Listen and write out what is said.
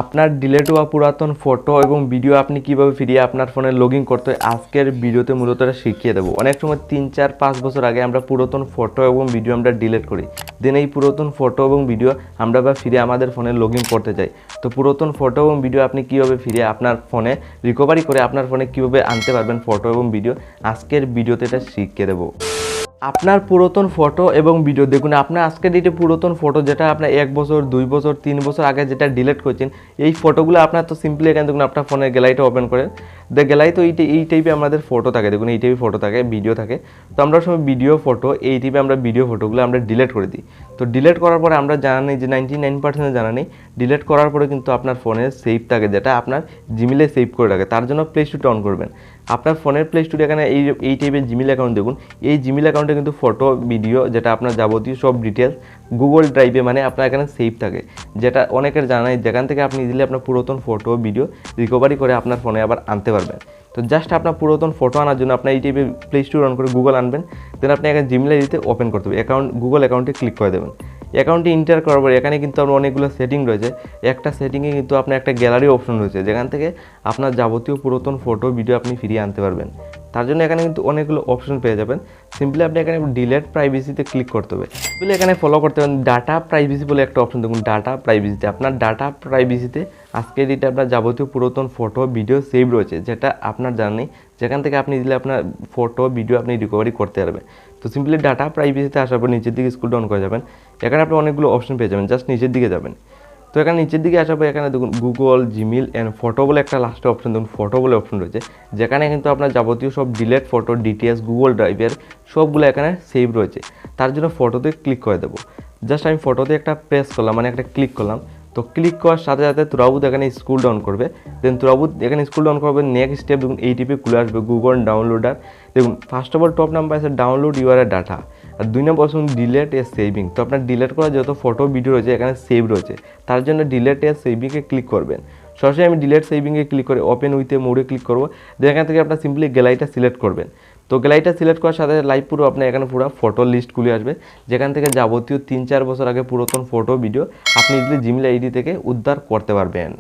আপনার ডিলেট হওয়া পুরাতন ফটো এবং ভিডিও আপনি কিভাবে ফিরিয়ে আপনার ফোনে লগইন করতে হয় আজকের ভিডিওতে মূলত এটা শিখিয়ে দেবো। অনেক সময় 3, 4, 5 বছর আগে আমরা পুরাতন ফটো এবং ভিডিও আমরা ডিলেট করি, দেন এই পুরাতন ফটো এবং ভিডিও আমরা বা ফিরে আমাদের ফোনে লগইন করতে চাই। তো পুরাতন ফটো এবং ভিডিও আপনি কীভাবে ফিরিয়ে আপনার ফোনে রিকভারি করে আপনার ফোনে কীভাবে আনতে পারবেন ফটো এবং ভিডিও, আজকের ভিডিওতে এটা শিখিয়ে দেবো। আপনার পুরাতন ফটো এবং ভিডিও দেখুন, আপনার আজকের ডেটে পুরাতন ফটো যেটা আপনার 1 বছর 2 বছর 3 বছর আগে যেটা ডিলিট করেছেন, এই ফটোগুলো আপনার তো সিম্পলি এখানে দেখুন আপনার ফোনের গ্যালারিটা ওপেন করেন, গ্যালারি তো এই টাইপে আমাদের ফটো থাকে, দেখুন এই টাইপে ফটো থাকে, ভিডিও থাকে। তো আমরা সময় ভিডিও ফটো এই টাইপে আমরা ভিডিও ফটোগুলো আমরা ডিলিট করে দিই। তো ডিলিট করার পরে আমরা জানা নেই যে 99% জানা নেই, ডিলিট করার পরে কিন্তু আপনার ফোনে সেভ থাকে, যেটা আপনার জিমেলে সেভ করে রাখে। তার জন্য প্লে স্টোরটা অন করবেন। আপনার ফোনের প্লে স্টোরে এখানে এই টাইপের জিমেল অ্যাকাউন্ট দেখুন, এই জিমেল অ্যাকাউন্টে কিন্তু ফটো ভিডিও যেটা আপনার যাবতীয় সব ডিটেলস গুগল ড্রাইভে মানে আপনার এখানে সেভ থাকে, যেটা অনেকের জানা নেই, যেখান থেকে আপনি ইজিলি আপনার পুরাতন ফটো ভিডিও রিকভারি করে আপনার ফোনে আবার আনতে পারবেন। তো জাস্ট আপনার পুরাতন ফটো আনার জন্য আপনার এই টাইপের প্লে স্টোর অন করে গুগল আনবেন, দেন আপনি এখানে জিমেল আইডিতে ওপেন করতে হবে, গুগল অ্যাকাউন্টে ক্লিক করে দেবেন। অ্যাকাউন্টে ইন্টার করার পর এখানে কিন্তু আপনার অনেকগুলো সেটিং রয়েছে, একটা সেটিংয়ে কিন্তু আপনার একটা গ্যালারি অপশন রয়েছে, যেখান থেকে আপনার যাবতীয় পুরাতন ফটো ভিডিও আপনি ফিরিয়ে আনতে পারবেন। তার জন্য এখানে কিন্তু অনেকগুলো অপশন পেয়ে যাবেন। সিম্পলি আপনি এখানে ডিলেট প্রাইভেসিতে ক্লিক করতে হবে, সিম্পলি এখানে ফলো করতে পারেন ডাটা প্রাইভেসি বলে একটা অপশন দেখুন, ডাটা প্রাইভেসিতে আপনার ডাটা প্রাইভেসিতে আজকের ডেটে আপনার যাবতীয় পুরাতন ফটো ভিডিও সেভ রয়েছে, যেটা আপনার জানা নেই, যেখান থেকে আপনি দিলে আপনার ফটো ভিডিও আপনি রিকভারি করতে পারবেন। তো সিম্পলি ডাটা প্রাইভেসিতে আসার পর নিচের দিকে স্ক্রল ডাউন করে যাবেন, এখানে আপনি অনেকগুলো অপশন পেয়ে যাবেন, জাস্ট নিচের দিকে যাবেন। তো এখানে নিচের দিকে আসার পর এখানে দেখুন গুগল জিমেল অ্যান্ড ফটো বলে একটা লাস্টে অপশন দেখুন, ফটো বলে অপশন রয়েছে, যেখানে কিন্তু আপনার যাবতীয় সব ডিলেট ফটো ডিটেলস গুগল ড্রাইভের সবগুলো এখানে সেভ রয়েছে। তার জন্য ফটোতে ক্লিক করে দেবো। জাস্ট আমি ফটোতে একটা প্রেস করলাম, মানে একটা ক্লিক করলাম। তো ক্লিক করার সাথে সাথে তুরাবুত এখানে স্ক্রল ডাউন করবে, দেন তুরাবুত এখানে স্ক্রল ডাউন করবে, নেক্সট স্টেপ দেখুন এই টিপে খুলে আসবে গুগল ডাউনলোডার। দেখুন first of all top number আছে ডাউনলোড ইউর ডাটা, আর 2 নম্বর অপশন ডিলেট এ সেভিং। তো আপনার ডিলেট করা যত ফটো ভিডিও রয়েছে এখানে সেভ রয়েছে, তার জন্য ডিলেট এ সেভিংয়ে ক্লিক করবেন। সরাসরি আমি ডিলেট সেভিংয়ে ক্লিক করে ওপেন উইথে মোডে ক্লিক করবো, যেখান থেকে আপনার সিম্পলি গ্যালারিটা সিলেক্ট করবেন। তো গ্যালারিটা সিলেক্ট করার সাথে লাইভ পুরো আপনার এখানে পুরো ফটো লিস্ট খুলে আসবে, যেখান থেকে যাবতীয় 3-4 বছর আগে পুরাতন ফটো ভিডিও আপনি ইজিলি জিমেল আইডি থেকে উদ্ধার করতে পারবেন।